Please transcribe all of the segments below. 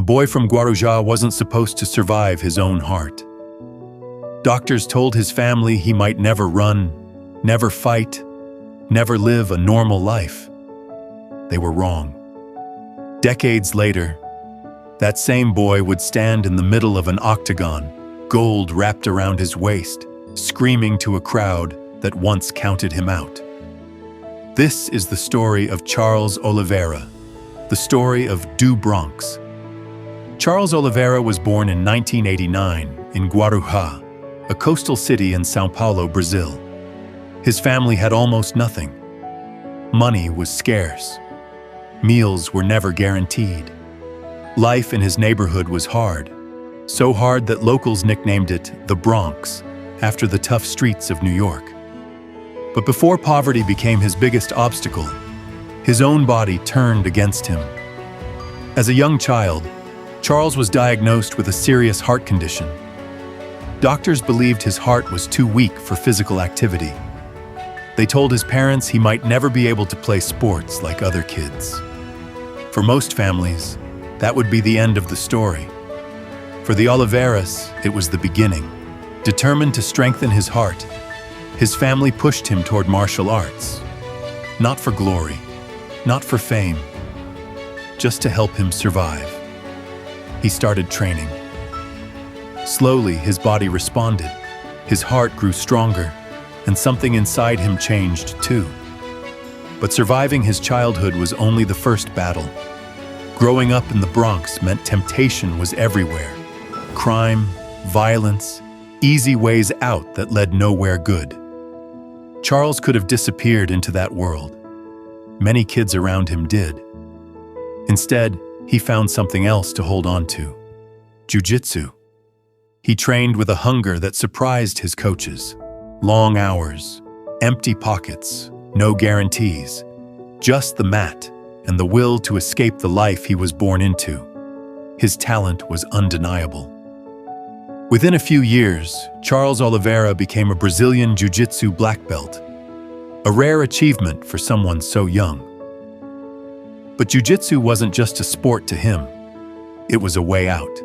boy from Guarujá wasn't supposed to survive his own heart. Doctors told his family he might never run, never fight, never live a normal life. They were wrong. Decades later, that same boy would stand in the middle of an octagon, gold wrapped around his waist, screaming to a crowd that once counted him out. This is the story of Charles Oliveira, the story of do Bronx. Charles Oliveira was born in 1989 in Guarujá, a coastal city in São Paulo, Brazil. His family had almost nothing. Money was scarce. Meals were never guaranteed. Life in his neighborhood was hard, so hard that locals nicknamed it the Bronx, after the tough streets of New York. But before poverty became his biggest obstacle, his own body turned against him. As a young child, Charles was diagnosed with a serious heart condition. Doctors believed his heart was too weak for physical activity. They told his parents he might never be able to play sports like other kids. For most families, that would be the end of the story. For the Oliveiras, it was the beginning. Determined to strengthen his heart, his family pushed him toward martial arts. Not for glory, not for fame, just to help him survive. He started training. Slowly, his body responded. His heart grew stronger, and something inside him changed too. But surviving his childhood was only the first battle. Growing up in the Bronx meant temptation was everywhere. Crime, violence, easy ways out that led nowhere good. Charles could have disappeared into that world. Many kids around him did. Instead, he found something else to hold on to: jiu-jitsu. He trained with a hunger that surprised his coaches. Long hours, empty pockets, no guarantees, just the mat and the will to escape the life he was born into. His talent was undeniable. Within a few years, Charles Oliveira became a Brazilian jiu-jitsu black belt, a rare achievement for someone so young. But jiu-jitsu wasn't just a sport to him, it was a way out.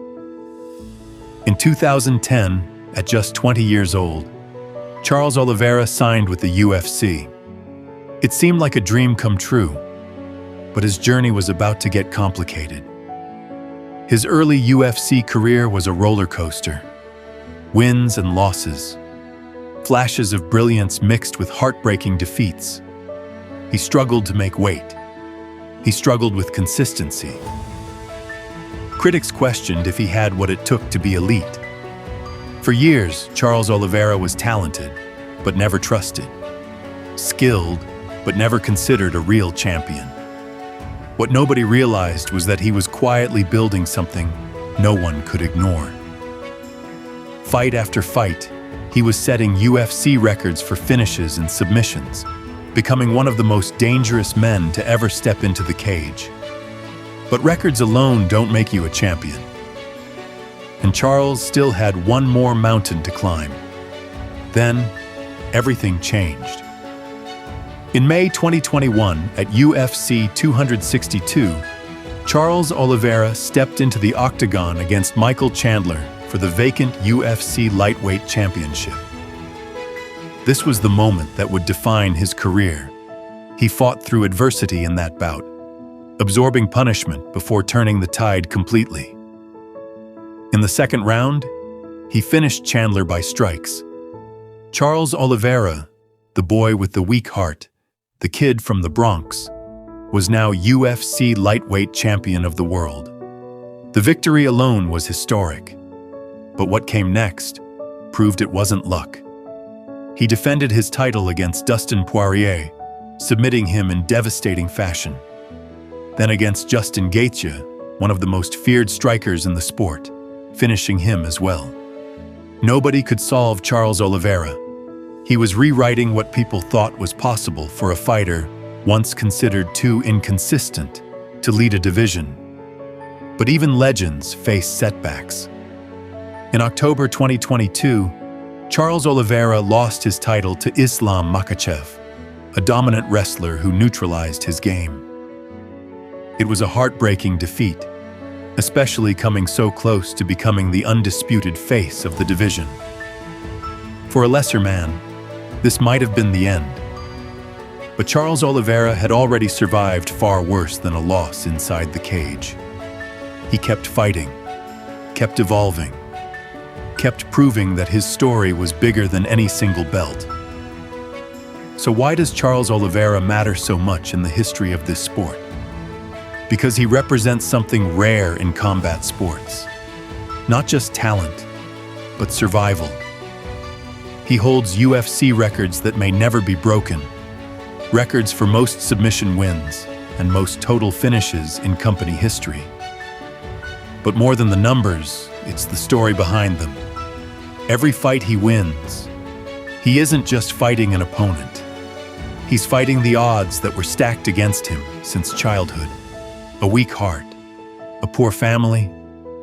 In 2010, at just 20 years old, Charles Oliveira signed with the UFC. It seemed like a dream come true, but his journey was about to get complicated. His early UFC career was a roller coaster. Wins and losses, flashes of brilliance mixed with heartbreaking defeats. He struggled to make weight. He struggled with consistency. Critics questioned if he had what it took to be elite. For years, Charles Oliveira was talented, but never trusted. Skilled, but never considered a real champion. What nobody realized was that he was quietly building something no one could ignore. Fight after fight, he was setting UFC records for finishes and submissions, becoming one of the most dangerous men to ever step into the cage. But records alone don't make you a champion. And Charles still had one more mountain to climb. Then, everything changed. In May 2021, at UFC 262, Charles Oliveira stepped into the octagon against Michael Chandler for the vacant UFC lightweight championship. This was the moment that would define his career. He fought through adversity in that bout, absorbing punishment before turning the tide completely. In the second round, he finished Chandler by strikes. Charles Oliveira, the boy with the weak heart, the kid from the Bronx, was now UFC lightweight champion of the world. The victory alone was historic, but what came next proved it wasn't luck. He defended his title against Dustin Poirier, submitting him in devastating fashion. Then against Justin Gaethje, one of the most feared strikers in the sport, finishing him as well. Nobody could solve Charles Oliveira. He was rewriting what people thought was possible for a fighter once considered too inconsistent to lead a division. But even legends face setbacks. In October 2022, Charles Oliveira lost his title to Islam Makhachev, a dominant wrestler who neutralized his game. It was a heartbreaking defeat, especially coming so close to becoming the undisputed face of the division. For a lesser man, this might have been the end. But Charles Oliveira had already survived far worse than a loss inside the cage. He kept fighting, kept evolving, kept proving that his story was bigger than any single belt. So why does Charles Oliveira matter so much in the history of this sport? Because he represents something rare in combat sports. Not just talent, but survival. He holds UFC records that may never be broken. Records for most submission wins and most total finishes in company history. But more than the numbers, it's the story behind them. Every fight he wins, he isn't just fighting an opponent. He's fighting the odds that were stacked against him since childhood. A weak heart, a poor family,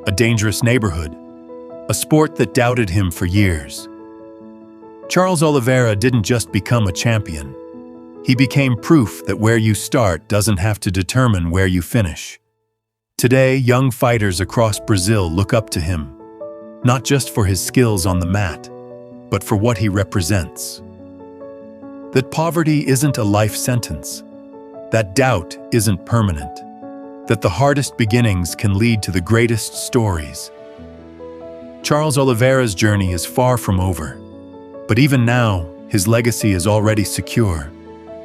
a dangerous neighborhood, a sport that doubted him for years. Charles Oliveira didn't just become a champion. He became proof that where you start doesn't have to determine where you finish. Today, young fighters across Brazil look up to him, not just for his skills on the mat, but for what he represents. That poverty isn't a life sentence, that doubt isn't permanent, that the hardest beginnings can lead to the greatest stories. Charles Oliveira's journey is far from over, but even now, his legacy is already secure,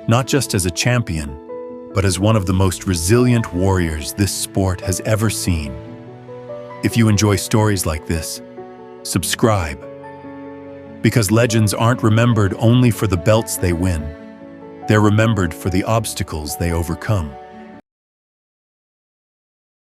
not just as a champion, but as one of the most resilient warriors this sport has ever seen. If you enjoy stories like this, subscribe. Because legends aren't remembered only for the belts they win. They're remembered for the obstacles they overcome.